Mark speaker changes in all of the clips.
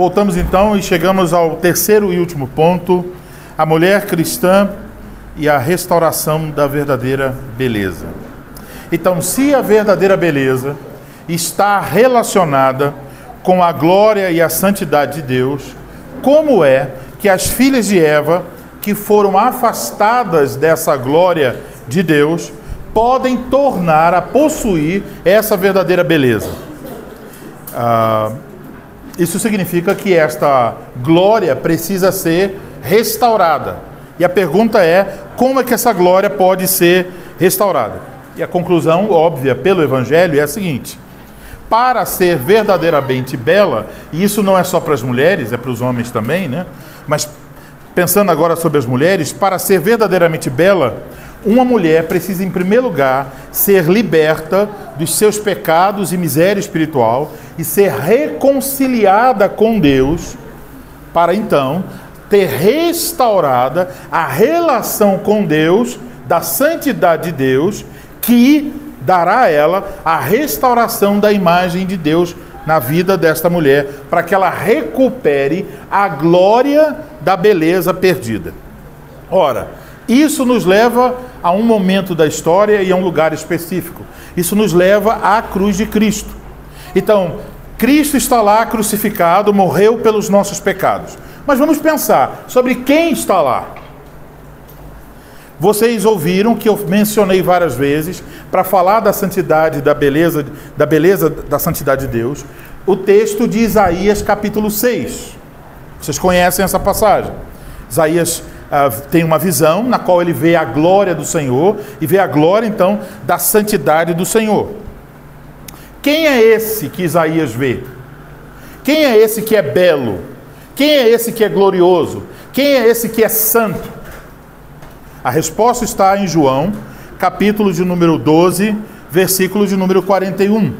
Speaker 1: Voltamos então e chegamos ao terceiro e último ponto: a mulher cristã e a restauração da verdadeira beleza. Então, se a verdadeira beleza está relacionada com a glória e a santidade de Deus, como é que as filhas de Eva, que foram afastadas dessa glória de Deus, podem tornar a possuir essa verdadeira beleza? Isso significa que esta glória precisa ser restaurada. E a pergunta é: como é que essa glória pode ser restaurada? E a conclusão óbvia pelo Evangelho é a seguinte: para ser verdadeiramente bela, e isso não é só para as mulheres, é para os homens também, né? Mas pensando agora sobre as mulheres, para ser verdadeiramente bela, uma mulher precisa, em primeiro lugar, ser liberta dos seus pecados e miséria espiritual e ser reconciliada com Deus, para então ter restaurada a relação com Deus, da santidade de Deus, que dará a ela a restauração da imagem de Deus na vida desta mulher, para que ela recupere a glória da beleza perdida. Ora, isso nos leva a um momento da história e a um lugar específico. Isso nos leva à cruz de Cristo. Então, Cristo está lá crucificado, morreu pelos nossos pecados. Mas vamos pensar sobre quem está lá. Vocês ouviram que eu mencionei várias vezes, para falar da santidade, da beleza da santidade de Deus, o texto de Isaías capítulo 6. Vocês conhecem essa passagem. Isaías tem uma visão na qual ele vê a glória do Senhor e vê a glória, então, da santidade do Senhor. Quem é esse que Isaías vê? Quem é esse que é belo? Quem é esse que é glorioso? Quem é esse que é santo? A resposta está em João, capítulo de número 12, versículo de número 41.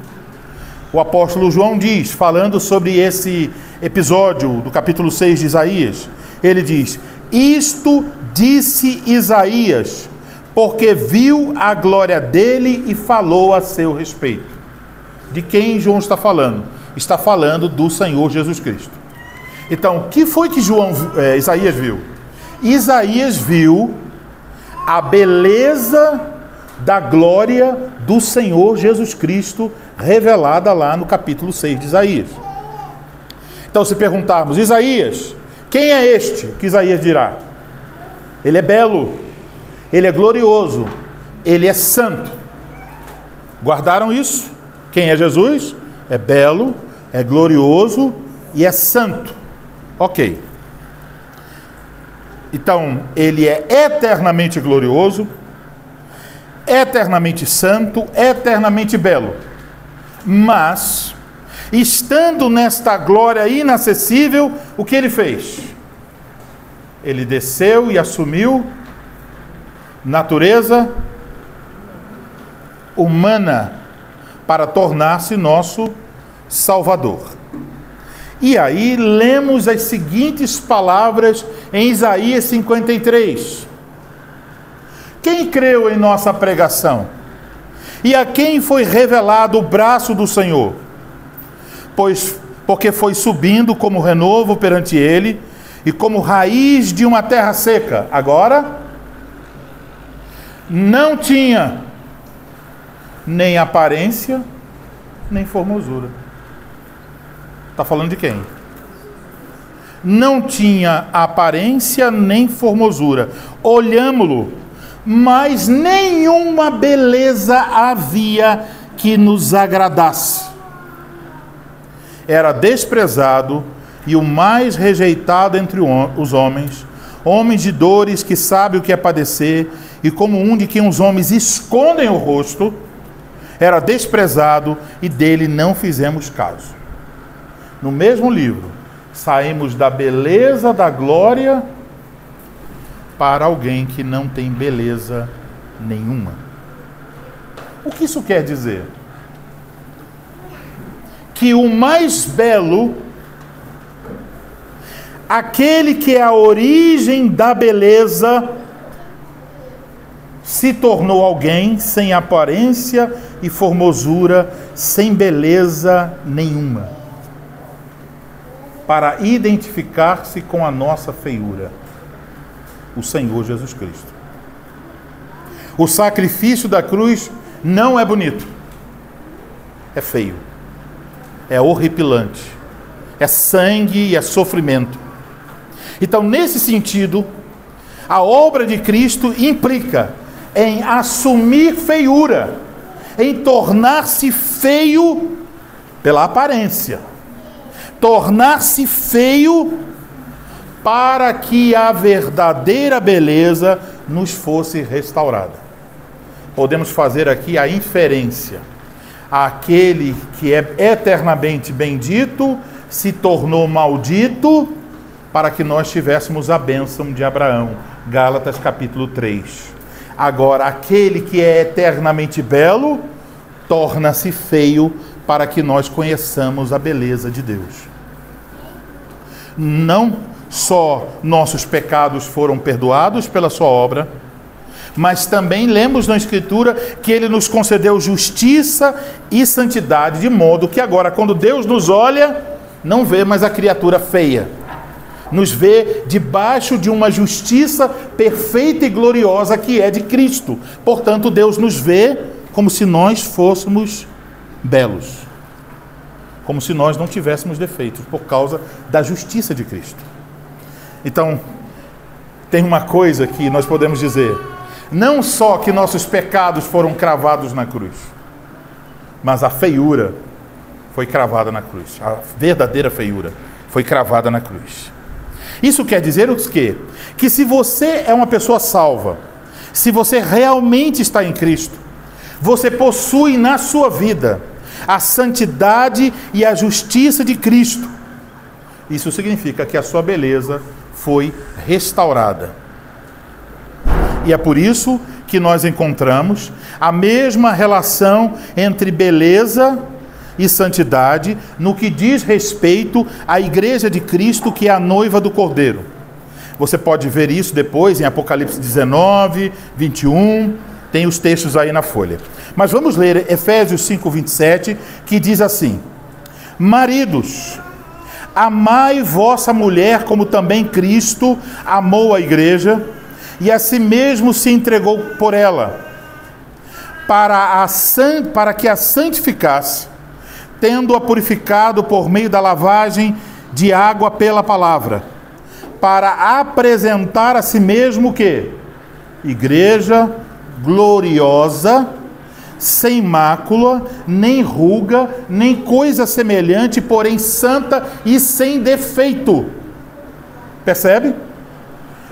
Speaker 1: O apóstolo João diz, falando sobre esse episódio do capítulo 6 de Isaías, ele diz: isto disse Isaías, porque viu a glória dele e falou a seu respeito. De quem João está falando? Está falando do Senhor Jesus Cristo. Então, o que foi que Isaías viu? Isaías viu a beleza da glória do Senhor Jesus Cristo revelada lá no capítulo 6 de Isaías. Então, se perguntarmos: Isaías, quem é este? Que Isaías dirá: ele é belo, ele é glorioso, ele é santo. Guardaram isso? Quem é Jesus? É belo, é glorioso e é santo. Ok. Então, ele é eternamente glorioso, eternamente santo, eternamente belo. Mas, estando nesta glória inacessível, o que ele fez? Ele desceu e assumiu natureza humana para tornar-se nosso Salvador. E aí lemos as seguintes palavras em Isaías 53. Quem creu em nossa pregação? E a quem foi revelado o braço do Senhor? Porque foi subindo como renovo perante ele, e como raiz de uma terra seca. Agora, não tinha nem aparência, nem formosura. Está falando de quem? Não tinha aparência nem formosura. Olhámo-lo, mas nenhuma beleza havia que nos agradasse. Era desprezado e o mais rejeitado entre os homens, homens de dores, que sabe o que é padecer, e como um de quem os homens escondem o rosto, era desprezado e dele não fizemos caso. No mesmo livro, saímos da beleza da glória para alguém que não tem beleza nenhuma. O que isso quer dizer? Que o mais belo, aquele que é a origem da beleza, se tornou alguém sem aparência e formosura, sem beleza nenhuma. para identificar-se com a nossa feiura, o Senhor Jesus Cristo. O sacrifício da cruz não é bonito, é feio, é horripilante, é sangue e é sofrimento. Então, nesse sentido, a obra de Cristo implica em assumir feiura, em tornar-se feio pela aparência, tornar-se feio para que a verdadeira beleza nos fosse restaurada. Podemos fazer aqui a inferência: aquele que é eternamente bendito se tornou maldito para que nós tivéssemos a bênção de Abraão. Gálatas capítulo 3. Agora, aquele que é eternamente belo torna-se feio para que nós conheçamos a beleza de Deus. Não só nossos pecados foram perdoados pela sua obra, mas também lemos na Escritura que Ele nos concedeu justiça e santidade, de modo que agora, quando Deus nos olha, não vê mais a criatura feia, nos vê debaixo de uma justiça perfeita e gloriosa que é de Cristo. Portanto, Deus nos vê como se nós fôssemos belos, como se nós não tivéssemos defeitos, por causa da justiça de Cristo. Então, tem uma coisa que nós podemos dizer: não só que nossos pecados foram cravados na cruz, mas a feiura foi cravada na cruz. A verdadeira feiura foi cravada na cruz. Isso quer dizer o quê? Que se você é uma pessoa salva, se você realmente está em Cristo, você possui na sua vida a santidade e a justiça de Cristo. Isso significa que a sua beleza foi restaurada. E é por isso que nós encontramos a mesma relação entre beleza e santidade no que diz respeito à igreja de Cristo, que é a noiva do Cordeiro. Você pode ver isso depois em Apocalipse 19, 21, tem os textos aí na folha. Mas vamos ler Efésios 5, 27, que diz assim: maridos, amai vossa mulher como também Cristo amou a igreja e a si mesmo se entregou por ela, para que a santificasse, tendo-a purificado por meio da lavagem de água pela palavra, para apresentar a si mesmo o quê? Igreja gloriosa, sem mácula, nem ruga, nem coisa semelhante, porém santa e sem defeito. Percebe?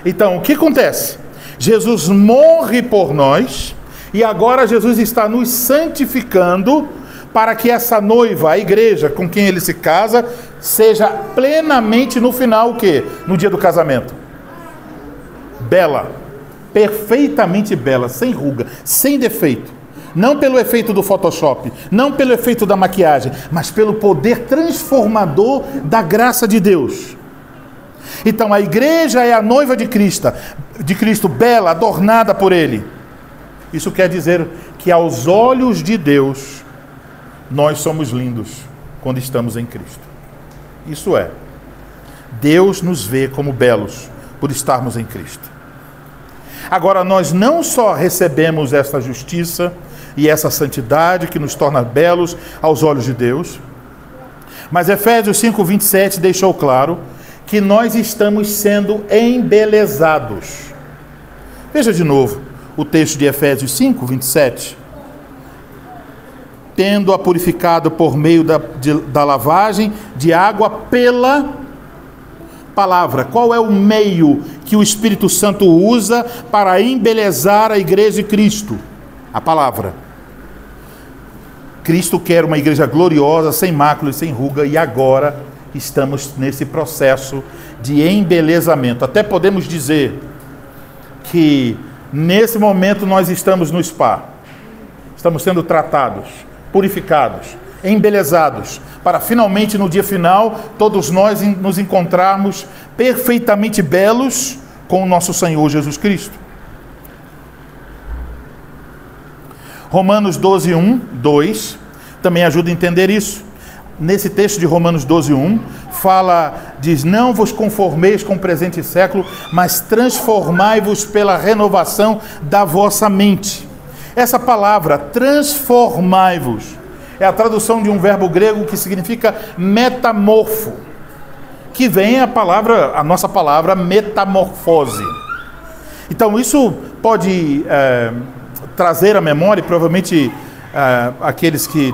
Speaker 1: Então, o que acontece? Jesus morre por nós, e agora Jesus está nos santificando, para que essa noiva, a igreja com quem ele se casa, seja plenamente no final o quê? No dia do casamento. Bela. Perfeitamente bela, sem ruga, sem defeito. Não pelo efeito do Photoshop, não pelo efeito da maquiagem, mas pelo poder transformador da graça de Deus. Então a igreja é a noiva de Cristo, bela, adornada por Ele. Isso quer dizer que aos olhos de Deus, nós somos lindos quando estamos em Cristo. Isso é, Deus nos vê como belos por estarmos em Cristo. Agora, nós não só recebemos essa justiça e essa santidade que nos torna belos aos olhos de Deus, mas Efésios 5, 27 deixou claro que nós estamos sendo embelezados. Veja de novo o texto de Efésios 5, 27. Tendo-a purificado por meio da lavagem de água pela palavra. Qual é o meio que o Espírito Santo usa para embelezar a igreja de Cristo? A palavra. Cristo quer uma igreja gloriosa, sem mácula e sem ruga, e agora estamos nesse processo de embelezamento. Até podemos dizer que nesse momento nós estamos no spa. Estamos sendo tratados, purificados, embelezados, para finalmente no dia final todos nós nos encontrarmos perfeitamente belos com o nosso Senhor Jesus Cristo. Romanos 12, 1, 2 também ajuda a entender isso. Nesse texto de Romanos 12, 1 fala diz: não vos conformeis com o presente século, mas transformai-vos pela renovação da vossa mente. Essa palavra, transformai-vos, é a tradução de um verbo grego que significa metamorfo, que vem a nossa palavra metamorfose. Então isso pode trazer à memória, e provavelmente aqueles que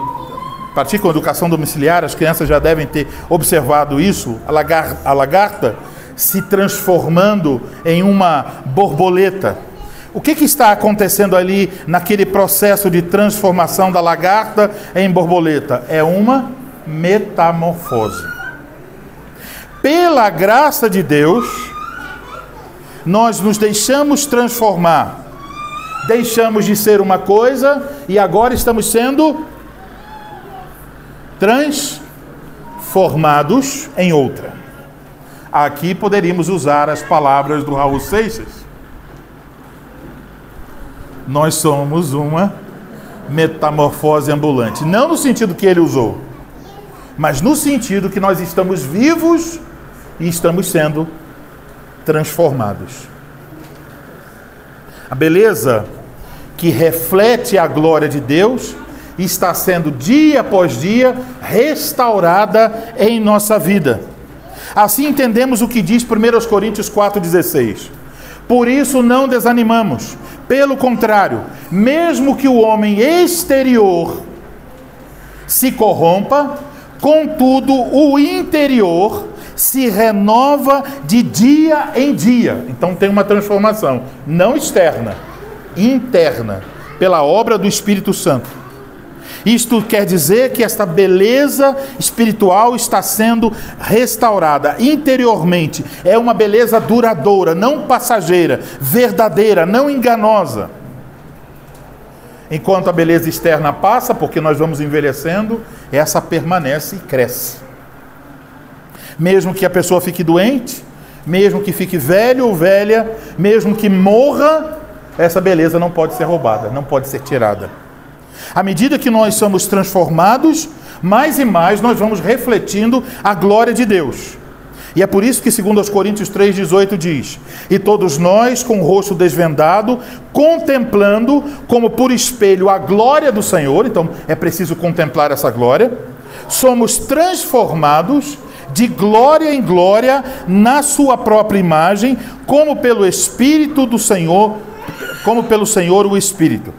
Speaker 1: praticam educação domiciliar, as crianças já devem ter observado isso, a lagarta se transformando em uma borboleta. O que está acontecendo ali naquele processo de transformação da lagarta em borboleta? É uma metamorfose. Pela graça de Deus, nós nos deixamos transformar. Deixamos de ser uma coisa e agora estamos sendo transformados em outra. Aqui poderíamos usar as palavras do Raul Seixas. Nós somos uma metamorfose ambulante. Não no sentido que ele usou, mas no sentido que nós estamos vivos e estamos sendo transformados. A beleza que reflete a glória de Deus está sendo dia após dia restaurada em nossa vida. Assim entendemos o que diz 1 Coríntios 4,16. Por isso não desanimamos. Pelo contrário, mesmo que o homem exterior se corrompa, contudo o interior se renova de dia em dia. Então tem uma transformação, não externa, interna, pela obra do Espírito Santo. Isto quer dizer que esta beleza espiritual está sendo restaurada interiormente. É uma beleza duradoura, não passageira, verdadeira, não enganosa. Enquanto a beleza externa passa, porque nós vamos envelhecendo, essa permanece e cresce. Mesmo que a pessoa fique doente, mesmo que fique velho ou velha, mesmo que morra, essa beleza não pode ser roubada, não pode ser tirada. À medida que nós somos transformados, mais e mais nós vamos refletindo a glória de Deus. E é por isso que 2 Coríntios 3,18 diz: e todos nós, com o rosto desvendado, contemplando como por espelho a glória do Senhor, então é preciso contemplar essa glória, somos transformados de glória em glória na sua própria imagem, como pelo Espírito do Senhor, como pelo Senhor o Espírito.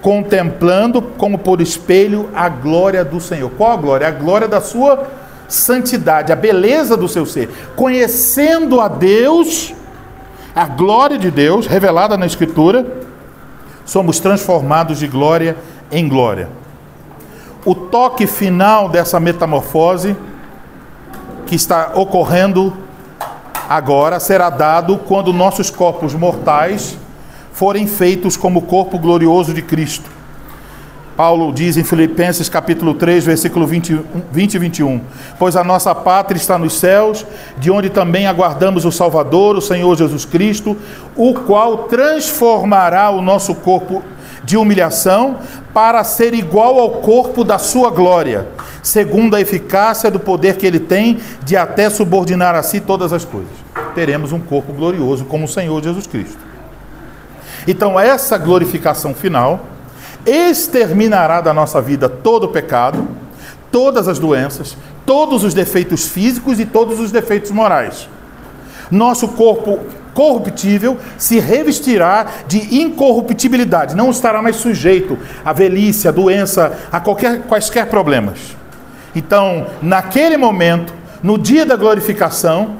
Speaker 1: Contemplando como por espelho a glória do Senhor. Qual a glória? A glória da sua santidade, a beleza do seu ser. Conhecendo a Deus, a glória de Deus revelada na Escritura, somos transformados de glória em glória. O toque final dessa metamorfose que está ocorrendo agora será dado quando nossos corpos mortais forem feitos como o corpo glorioso de Cristo. Paulo diz em Filipenses capítulo 3, versículo 20 e 21, pois a nossa pátria está nos céus, de onde também aguardamos o Salvador, o Senhor Jesus Cristo, o qual transformará o nosso corpo de humilhação para ser igual ao corpo da sua glória, segundo a eficácia do poder que ele tem de até subordinar a si todas as coisas. Teremos um corpo glorioso como o Senhor Jesus Cristo. Então essa glorificação final exterminará da nossa vida todo o pecado, todas as doenças, todos os defeitos físicos e todos os defeitos morais. Nosso corpo corruptível se revestirá de incorruptibilidade, não estará mais sujeito à velhice, à doença, a quaisquer problemas. Então, naquele momento, no dia da glorificação,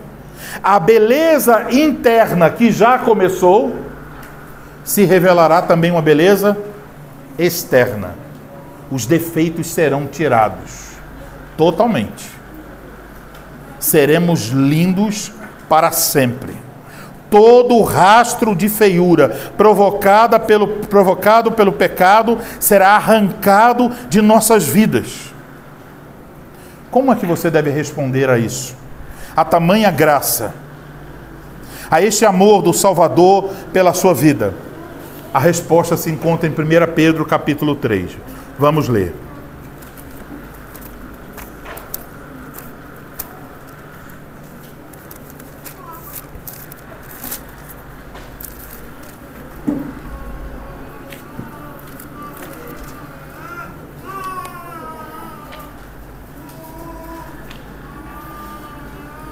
Speaker 1: a beleza interna que já começou, se revelará também uma beleza externa. Os defeitos serão tirados totalmente. Seremos lindos para sempre. Todo rastro de feiura provocado pelo pecado será arrancado de nossas vidas. Como é que você deve responder a isso? A tamanha graça, a este amor do Salvador pela sua vida. A resposta se encontra em 1 Pedro capítulo 3. Vamos ler.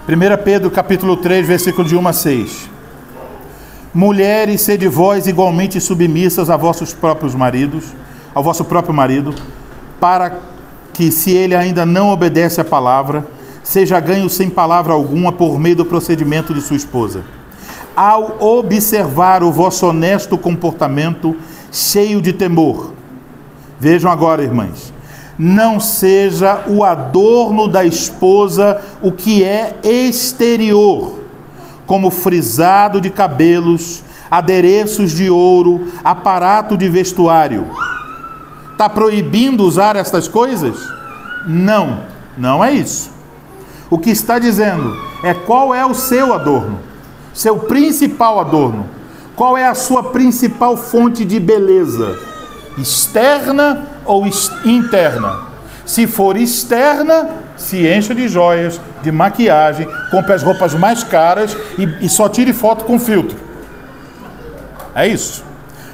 Speaker 1: 1 Pedro capítulo 3, versículo de 1 a 6. Mulheres, sede vós igualmente submissas a vossos próprios maridos, ao vosso próprio marido, para que, se ele ainda não obedece à palavra, seja ganho sem palavra alguma por meio do procedimento de sua esposa. Ao observar o vosso honesto comportamento, cheio de temor. Vejam agora, irmãs, não seja o adorno da esposa o que é exterior, como frisado de cabelos, adereços de ouro, aparato de vestuário. Está proibindo usar estas coisas? Não, não é isso. O que está dizendo é qual é o seu adorno, seu principal adorno. Qual é a sua principal fonte de beleza? Externa ou interna? Se for externa, se encha de joias, de maquiagem, compre as roupas mais caras e só tire foto com filtro. É isso.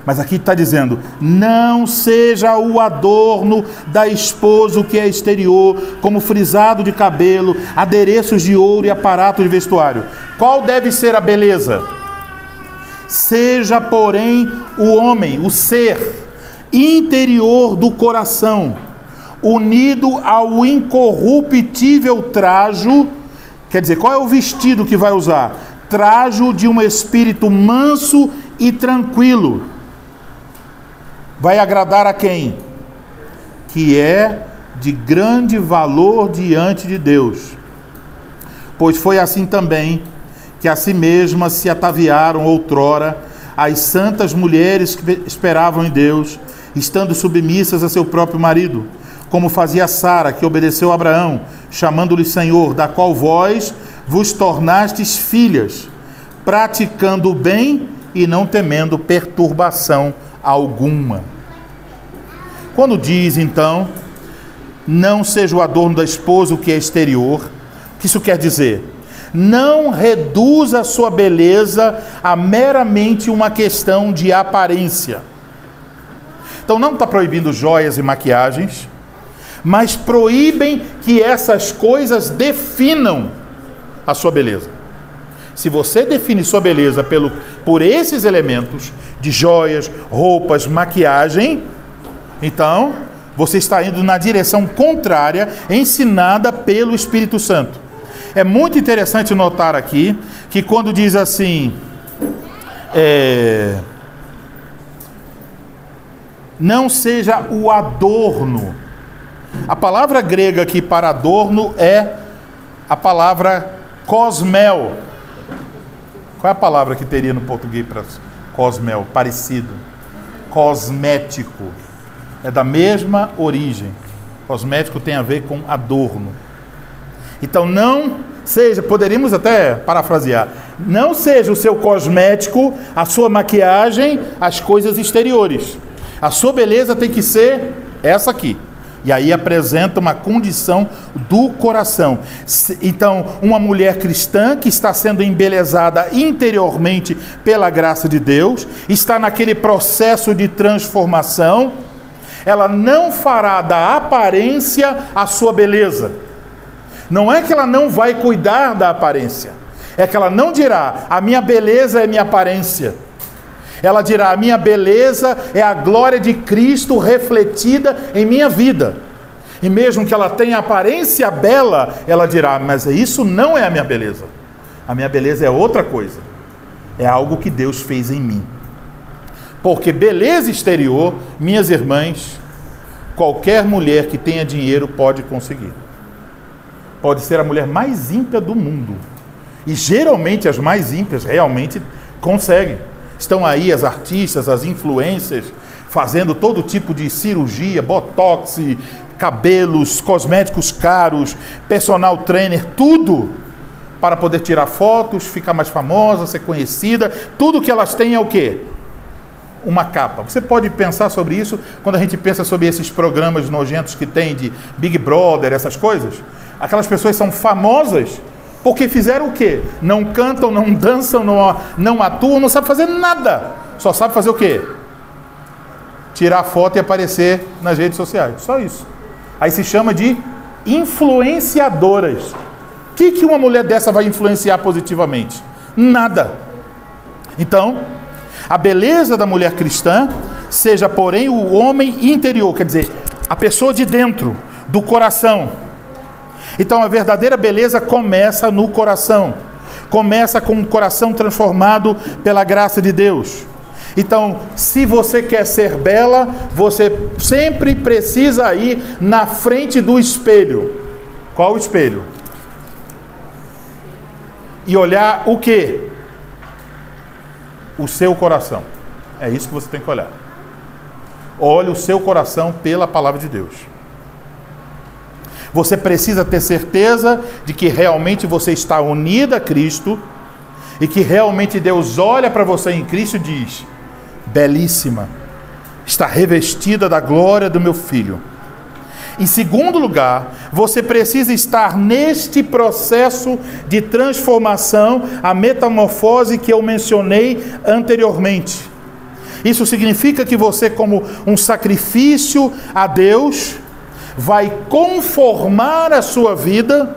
Speaker 1: Mas aqui está dizendo, não seja o adorno da esposa o que é exterior, como frisado de cabelo, adereços de ouro e aparato de vestuário. Qual deve ser a beleza? Seja, porém, o homem, o ser interior do coração, unido ao incorruptível trajo. Quer dizer, qual é o vestido que vai usar? Trajo de um espírito manso e tranquilo. Vai agradar a quem? Que é de grande valor diante de Deus. Pois foi assim também que a si mesmas se ataviaram outrora as santas mulheres que esperavam em Deus, estando submissas a seu próprio marido, como fazia Sara, que obedeceu a Abraão, chamando-lhe Senhor, da qual vós vos tornastes filhas, praticando o bem e não temendo perturbação alguma. Quando diz, então, não seja o adorno da esposa o que é exterior, o que isso quer dizer? Não reduza a sua beleza a meramente uma questão de aparência. Então não está proibindo joias e maquiagens, mas proíbem que essas coisas definam a sua beleza. Se você define sua beleza por esses elementos de joias, roupas, maquiagem, então você está indo na direção contrária, ensinada pelo Espírito Santo. É muito interessante notar aqui que quando diz assim, não seja o adorno. A palavra grega aqui para adorno é a palavra cosmel. Qual é a palavra que teria no português para cosmel? Parecido. Cosmético. É da mesma origem. Cosmético tem a ver com adorno. Então não seja, poderíamos até parafrasear, não seja o seu cosmético, a sua maquiagem, as coisas exteriores. A sua beleza tem que ser essa aqui. E aí apresenta uma condição do coração. Então, uma mulher cristã que está sendo embelezada interiormente pela graça de Deus, está naquele processo de transformação, ela não fará da aparência a sua beleza. Não é que ela não vai cuidar da aparência, é que ela não dirá, a minha beleza é minha aparência. Ela dirá, a minha beleza é a glória de Cristo refletida em minha vida. E mesmo que ela tenha aparência bela, ela dirá, mas isso não é a minha beleza. A minha beleza é outra coisa. É algo que Deus fez em mim. Porque beleza exterior, minhas irmãs, qualquer mulher que tenha dinheiro pode conseguir. Pode ser a mulher mais ímpia do mundo. E geralmente as mais ímpias realmente conseguem. Estão aí as artistas, as influencers, fazendo todo tipo de cirurgia, botox, cabelos, cosméticos caros, personal trainer, tudo para poder tirar fotos, ficar mais famosa, ser conhecida. Tudo que elas têm é o quê? Uma capa. Você pode pensar sobre isso quando a gente pensa sobre esses programas nojentos que tem de Big Brother, essas coisas. Aquelas pessoas são famosas porque fizeram o quê? Não cantam, não dançam, não atuam, não sabem fazer nada. Só sabe fazer o quê? Tirar foto e aparecer nas redes sociais. Só isso. Aí se chama de influenciadoras. que uma mulher dessa vai influenciar positivamente? Nada. Então, a beleza da mulher cristã seja, porém, o homem interior, quer dizer, a pessoa de dentro, do coração. Então, a verdadeira beleza começa no coração. Começa com o coração transformado pela graça de Deus. Então, se você quer ser bela, você sempre precisa ir na frente do espelho. Qual o espelho? E olhar o quê? O seu coração. É isso que você tem que olhar. Olhe o seu coração pela palavra de Deus. Você precisa ter certeza de que realmente você está unida a Cristo e que realmente Deus olha para você em Cristo e diz: belíssima, está revestida da glória do meu Filho. Em segundo lugar, você precisa estar neste processo de transformação, a metamorfose que eu mencionei anteriormente. Isso significa que você, como um sacrifício a Deus, vai conformar a sua vida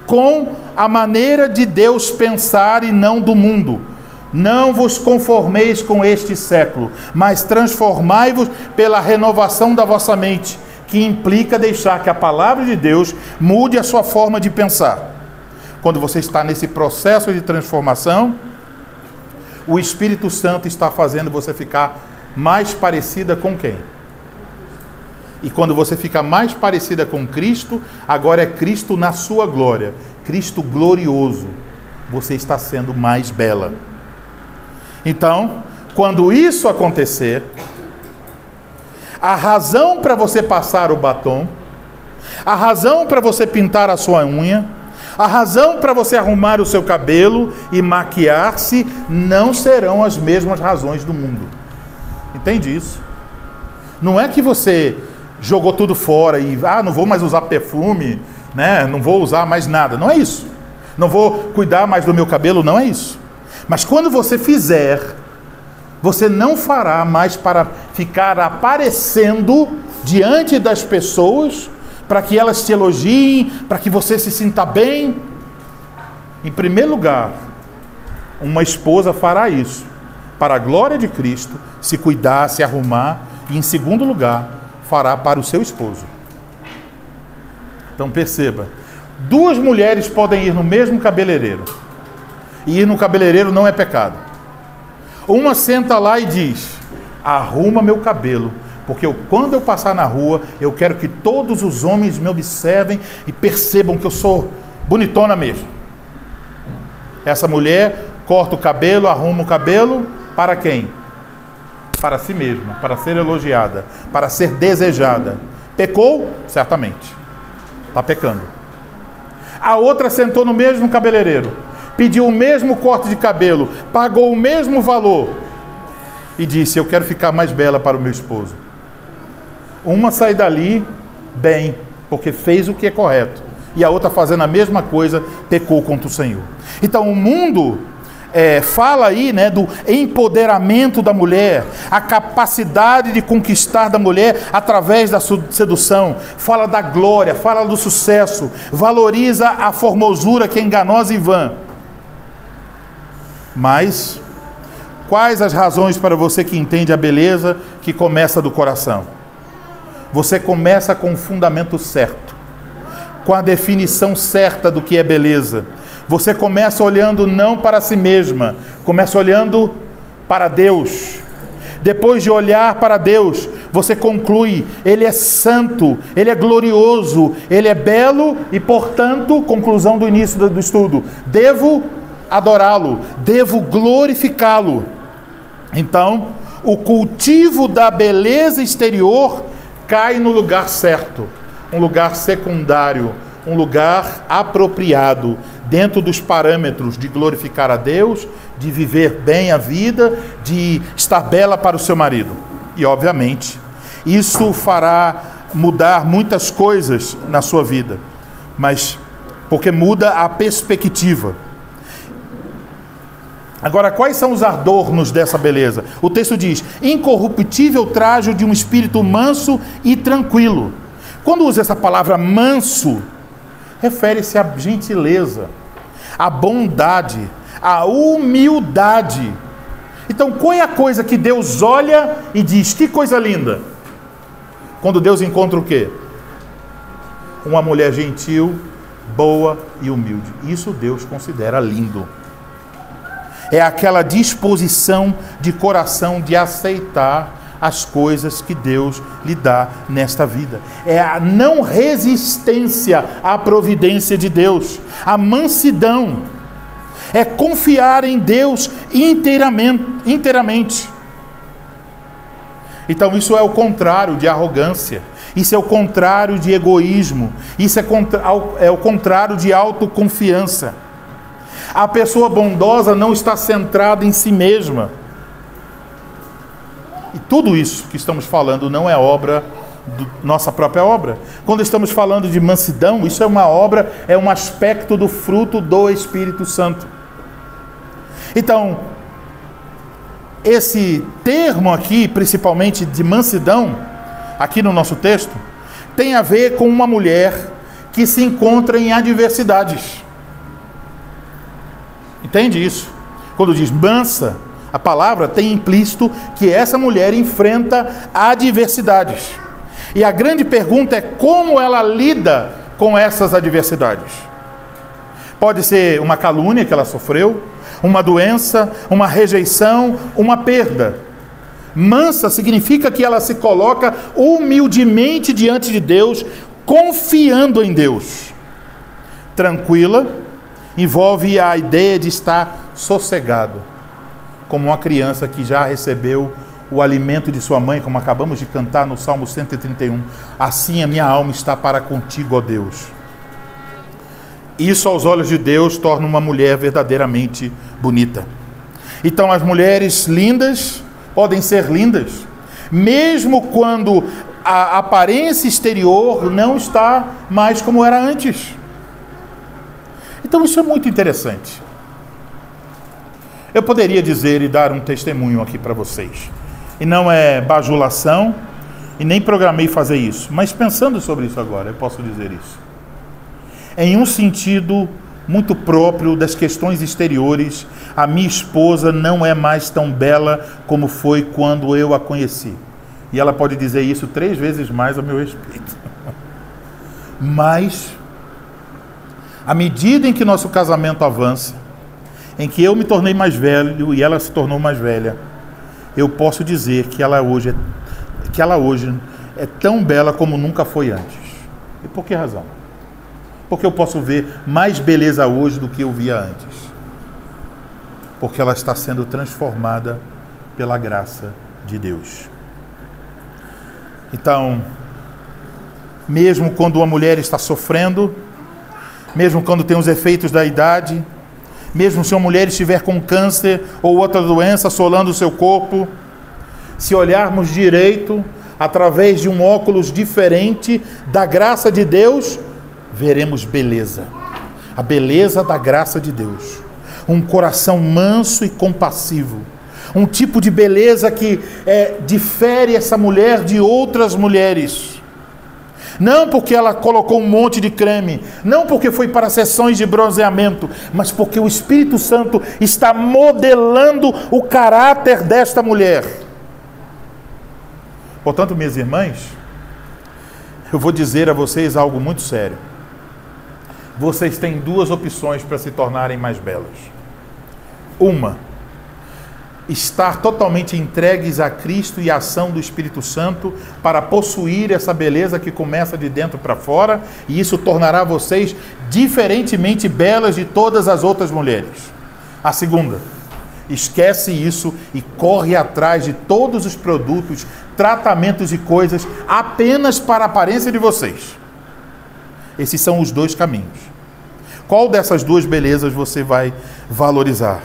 Speaker 1: com a maneira de Deus pensar e não do mundo. Não vos conformeis com este século, mas transformai-vos pela renovação da vossa mente, que implica deixar que a palavra de Deus mude a sua forma de pensar. Quando você está nesse processo de transformação, o Espírito Santo está fazendo você ficar mais parecida com quem? E quando você fica mais parecida com Cristo, agora é Cristo na sua glória, Cristo glorioso, você está sendo mais bela. Então, quando isso acontecer, a razão para você passar o batom, a razão para você pintar a sua unha, a razão para você arrumar o seu cabelo e maquiar-se não serão as mesmas razões do mundo. Entende isso? Não é que você jogou tudo fora e não vou mais usar perfume, né? Não vou usar mais nada. Não é isso. Não vou cuidar mais do meu cabelo, não é isso. Mas quando você fizer, você não fará mais para ficar aparecendo diante das pessoas, para que elas te elogiem, para que você se sinta bem. Em primeiro lugar, uma esposa fará isso para a glória de Cristo, se cuidar, se arrumar. E em segundo lugar, fará para o seu esposo. Então perceba, duas mulheres podem ir no mesmo cabeleireiro. E ir no cabeleireiro não é pecado. Uma senta lá e diz: arruma meu cabelo, porque quando eu passar na rua, eu quero que todos os homens me observem e percebam que eu sou bonitona mesmo. Essa mulher corta o cabelo, arruma o cabelo, para quem? Para si mesma, para ser elogiada, para ser desejada. Pecou? Certamente. Está pecando. A outra sentou no mesmo cabeleireiro, pediu o mesmo corte de cabelo, pagou o mesmo valor e disse: eu quero ficar mais bela para o meu esposo. Uma sai dali bem, porque fez o que é correto, e a outra, fazendo a mesma coisa, pecou contra o Senhor. Então o mundo fala aí, né, do empoderamento da mulher, a capacidade de conquistar da mulher através da sedução, fala da glória, fala do sucesso, valoriza a formosura que é enganosa e vã. Mas quais as razões para você que entende a beleza que começa do coração? Você começa com o fundamento certo, com a definição certa do que é beleza. Você começa olhando não para si mesma, começa olhando para Deus. Depois de olhar para Deus, você conclui: Ele é santo, Ele é glorioso, Ele é belo e, portanto, conclusão do início do estudo, devo adorá-lo, devo glorificá-lo. Então, o cultivo da beleza exterior cai no lugar certo, um lugar secundário, um lugar apropriado, dentro dos parâmetros de glorificar a Deus, de viver bem a vida, de estar bela para o seu marido. E, obviamente, isso fará mudar muitas coisas na sua vida, mas porque muda a perspectiva. Agora, quais são os adornos dessa beleza? O texto diz: incorruptível trajo de um espírito manso e tranquilo. Quando usa essa palavra manso, refere-se à gentileza, à bondade, à humildade. Então, qual é a coisa que Deus olha e diz, que coisa linda? Quando Deus encontra o quê? Uma mulher gentil, boa e humilde. Isso Deus considera lindo. É aquela disposição de coração de aceitar as coisas que Deus lhe dá nesta vida. É a não resistência à providência de Deus, a mansidão. É confiar em Deus inteiramente. Então isso é o contrário de arrogância. Isso é o contrário de egoísmo. Isso é o contrário de autoconfiança. A pessoa bondosa não está centrada em si mesma. E tudo isso que estamos falando não é obra, nossa própria obra. Quando estamos falando de mansidão, isso é uma obra, é um aspecto do fruto do Espírito Santo. Então, esse termo aqui, principalmente de mansidão, aqui no nosso texto, tem a ver com uma mulher que se encontra em adversidades. Entende isso? Quando diz mansa, a palavra tem implícito que essa mulher enfrenta adversidades. E a grande pergunta é como ela lida com essas adversidades. Pode ser uma calúnia que ela sofreu, uma doença, uma rejeição, uma perda. Mansa significa que ela se coloca humildemente diante de Deus, confiando em Deus. Tranquila envolve a ideia de estar sossegado, como uma criança que já recebeu o alimento de sua mãe, como acabamos de cantar no Salmo 131. Assim a minha alma está para contigo, ó Deus. Isso aos olhos de Deus torna uma mulher verdadeiramente bonita. Então as mulheres lindas podem ser lindas, mesmo quando a aparência exterior não está mais como era antes. Então isso é muito interessante. Eu poderia dizer e dar um testemunho aqui para vocês. E não é bajulação, e nem programei fazer isso. Mas pensando sobre isso agora, eu posso dizer isso. Em um sentido muito próprio das questões exteriores, a minha esposa não é mais tão bela como foi quando eu a conheci. E ela pode dizer isso 3 vezes mais a meu respeito. Mas, à medida em que nosso casamento avança, em que eu me tornei mais velho e ela se tornou mais velha, eu posso dizer que ela hoje é tão bela como nunca foi antes. E por que razão? Porque eu posso ver mais beleza hoje do que eu via antes. Porque ela está sendo transformada pela graça de Deus. Então, mesmo quando uma mulher está sofrendo, mesmo quando tem os efeitos da idade, mesmo se uma mulher estiver com câncer ou outra doença assolando o seu corpo, se olharmos direito, através de um óculos diferente da graça de Deus, veremos beleza. A beleza da graça de Deus. Um coração manso e compassivo. Um tipo de beleza que difere essa mulher de outras mulheres. Não porque ela colocou um monte de creme, não porque foi para sessões de bronzeamento, mas porque o Espírito Santo está modelando o caráter desta mulher. Portanto, minhas irmãs, eu vou dizer a vocês algo muito sério. Vocês têm 2 opções para se tornarem mais belas. Uma, estar totalmente entregues a Cristo e à ação do Espírito Santo para possuir essa beleza que começa de dentro para fora, e isso tornará vocês diferentemente belas de todas as outras mulheres. A segunda, esquece isso e corre atrás de todos os produtos, tratamentos e coisas apenas para a aparência de vocês. Esses são os 2 caminhos. Qual dessas 2 belezas você vai valorizar?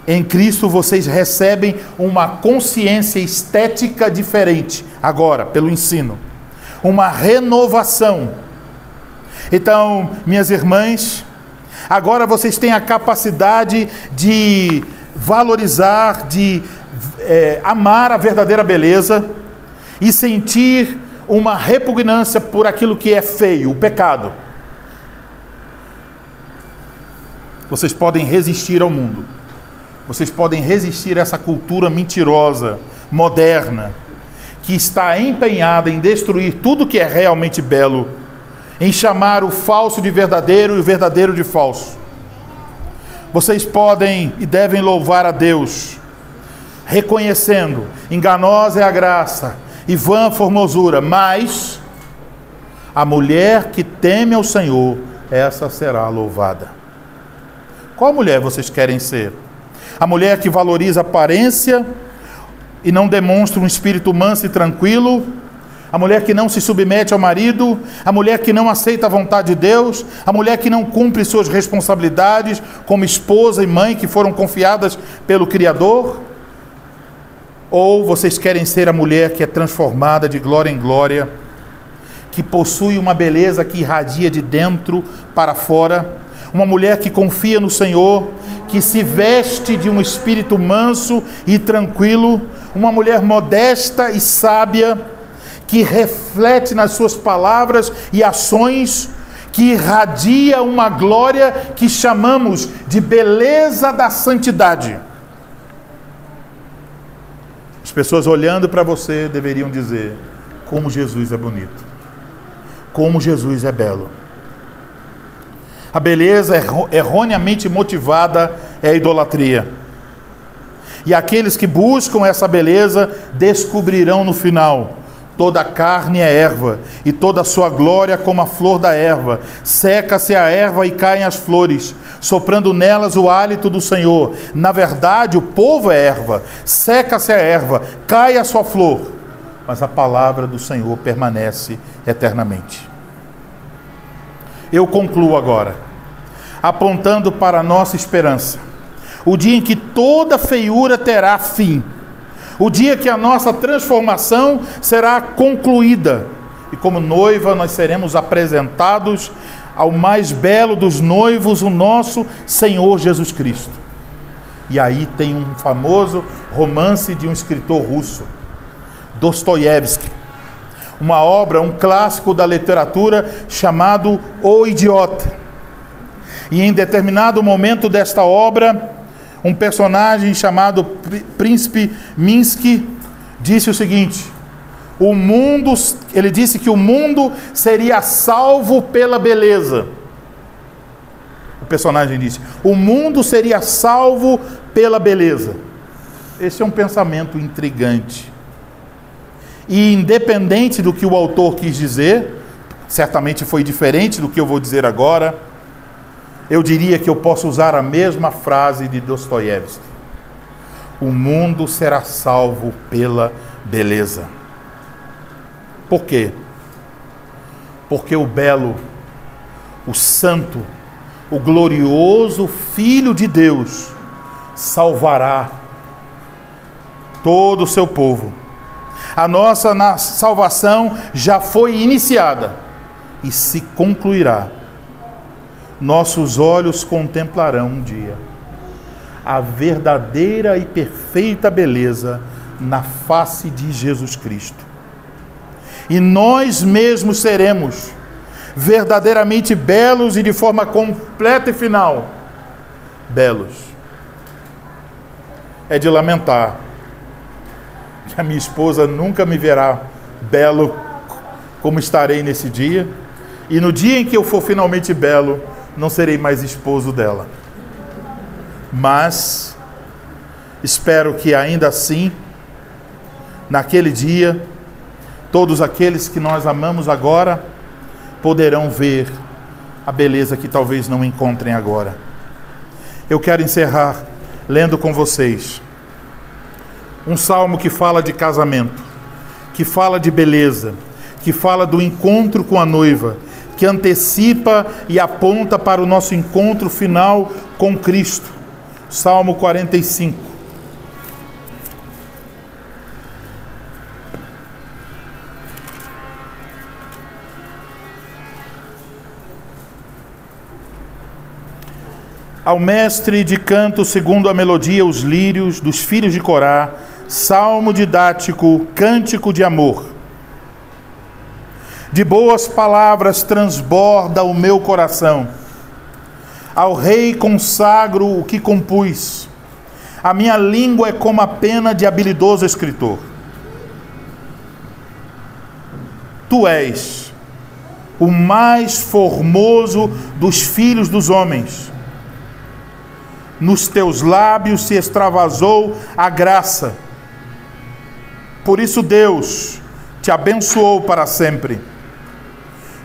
Speaker 1: Em Cristo vocês recebem uma consciência estética diferente, agora, pelo ensino. Uma renovação. Então, minhas irmãs, agora vocês têm a capacidade de valorizar, de amar a verdadeira beleza e sentir uma repugnância por aquilo que é feio, o pecado. vocês podem resistir ao mundo. Vocês podem resistir a essa cultura mentirosa, moderna, que está empenhada em destruir tudo que é realmente belo, em chamar o falso de verdadeiro e o verdadeiro de falso. Vocês podem e devem louvar a Deus, reconhecendo, enganosa é a graça e vã a formosura, mas a mulher que teme ao Senhor, essa será louvada. Qual mulher vocês querem ser? A mulher que valoriza a aparência e não demonstra um espírito manso e tranquilo? A mulher que não se submete ao marido? A mulher que não aceita a vontade de Deus? A mulher que não cumpre suas responsabilidades como esposa e mãe que foram confiadas pelo Criador? Ou vocês querem ser a mulher que é transformada de glória em glória, que possui uma beleza que irradia de dentro para fora, uma mulher que confia no Senhor, que se veste de um espírito manso e tranquilo, uma mulher modesta e sábia, que reflete nas suas palavras e ações, que irradia uma glória que chamamos de beleza da santidade. As pessoas olhando para você deveriam dizer: como Jesus é bonito, como Jesus é belo. A beleza erroneamente motivada é a idolatria. E aqueles que buscam essa beleza descobrirão no final: toda a carne é erva, e toda a sua glória como a flor da erva. Seca-se a erva e caem as flores, soprando nelas o hálito do Senhor. Na verdade, o povo é erva. Seca-se a erva, cai a sua flor, mas a palavra do Senhor permanece eternamente. Eu concluo agora, apontando para a nossa esperança, o dia em que toda feiura terá fim, o dia que a nossa transformação será concluída, e como noiva nós seremos apresentados ao mais belo dos noivos, o nosso Senhor Jesus Cristo. E aí tem um famoso romance de um escritor russo, Dostoiévski, uma obra, um clássico da literatura chamado O Idiota. E em determinado momento desta obra, um personagem chamado Príncipe Minsky disse o seguinte: ele disse que o mundo seria salvo pela beleza. O personagem disse: o mundo seria salvo pela beleza. Esse é um pensamento intrigante. E independente do que o autor quis dizer, certamente foi diferente do que eu vou dizer agora, eu diria que eu posso usar a mesma frase de Dostoiévski: o mundo será salvo pela beleza. Por quê? Porque o belo, o santo, o glorioso Filho de Deus salvará todo o seu povo. A nossa salvação já foi iniciada e se concluirá. Nossos olhos contemplarão um dia a verdadeira e perfeita beleza na face de Jesus Cristo. E nós mesmos seremos verdadeiramente belos e de forma completa e final belos. É de lamentar que a minha esposa nunca me verá belo como estarei nesse dia, e no dia em que eu for finalmente belo, não serei mais esposo dela. Mas espero que ainda assim, naquele dia, todos aqueles que nós amamos agora poderão ver a beleza que talvez não encontrem agora. Eu quero encerrar lendo com vocês um salmo que fala de casamento, que fala de beleza, que fala do encontro com a noiva, que antecipa e aponta para o nosso encontro final com Cristo. Salmo 45. Ao mestre de canto segundo a melodia, os lírios dos filhos de Corá, salmo didático, cântico de amor. De boas palavras transborda o meu coração. Ao Rei consagro o que compus. A minha língua é como a pena de habilidoso escritor. Tu és o mais formoso dos filhos dos homens. Nos teus lábios se extravasou a graça. Por isso Deus te abençoou para sempre.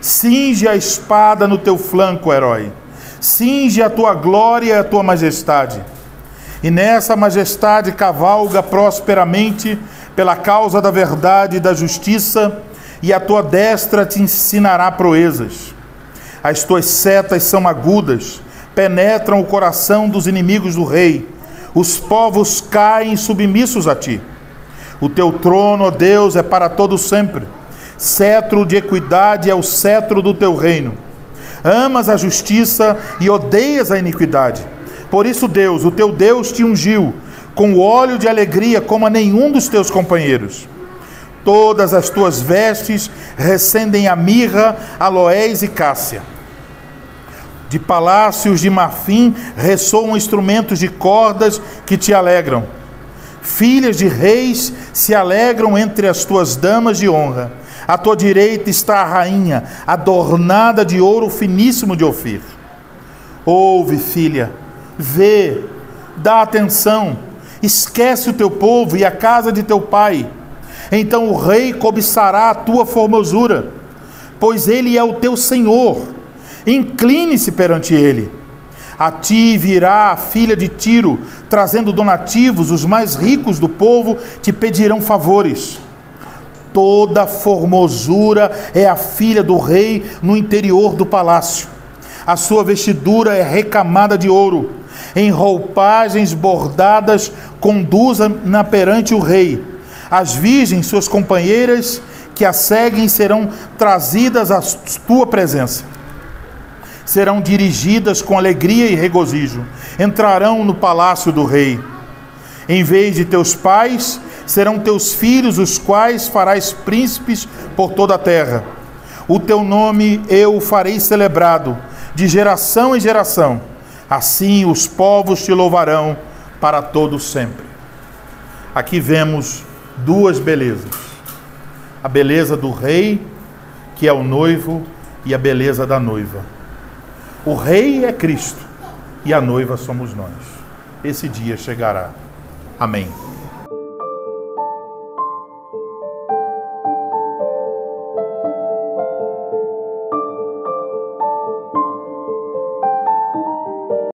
Speaker 1: Cinge a espada no teu flanco, herói. Cinge a tua glória e a tua majestade. E nessa majestade cavalga prosperamente pela causa da verdade e da justiça, e a tua destra te ensinará proezas. As tuas setas são agudas, penetram o coração dos inimigos do rei. Os povos caem submissos a ti. O teu trono, ó Deus, é para todo sempre. Cetro de equidade é o cetro do teu reino. Amas a justiça e odeias a iniquidade. Por isso Deus, o teu Deus, te ungiu com óleo de alegria como a nenhum dos teus companheiros. Todas as tuas vestes recendem a mirra, aloés e cássia. De palácios de marfim ressoam instrumentos de cordas que te alegram. Filhas de reis se alegram entre as tuas damas de honra. À tua direita está a rainha, adornada de ouro finíssimo de Ofir. Ouve, filha, vê, dá atenção, esquece o teu povo e a casa de teu pai. Então o rei cobiçará a tua formosura, pois ele é o teu Senhor. Incline-se perante ele. A ti virá a filha de Tiro, trazendo donativos. Os mais ricos do povo te pedirão favores. Toda formosura é a filha do rei no interior do palácio. A sua vestidura é recamada de ouro. Em roupagens bordadas conduza-na perante o rei. As virgens, suas companheiras, que a seguem, serão trazidas à tua presença. Serão dirigidas com alegria e regozijo. Entrarão no palácio do rei. Em vez de teus pais, serão teus filhos, os quais farás príncipes por toda a terra. O teu nome eu o farei celebrado, de geração em geração. Assim os povos te louvarão para todo sempre. Aqui vemos duas belezas. A beleza do rei, que é o noivo, e a beleza da noiva. O rei é Cristo e a noiva somos nós. Esse dia chegará. Amém.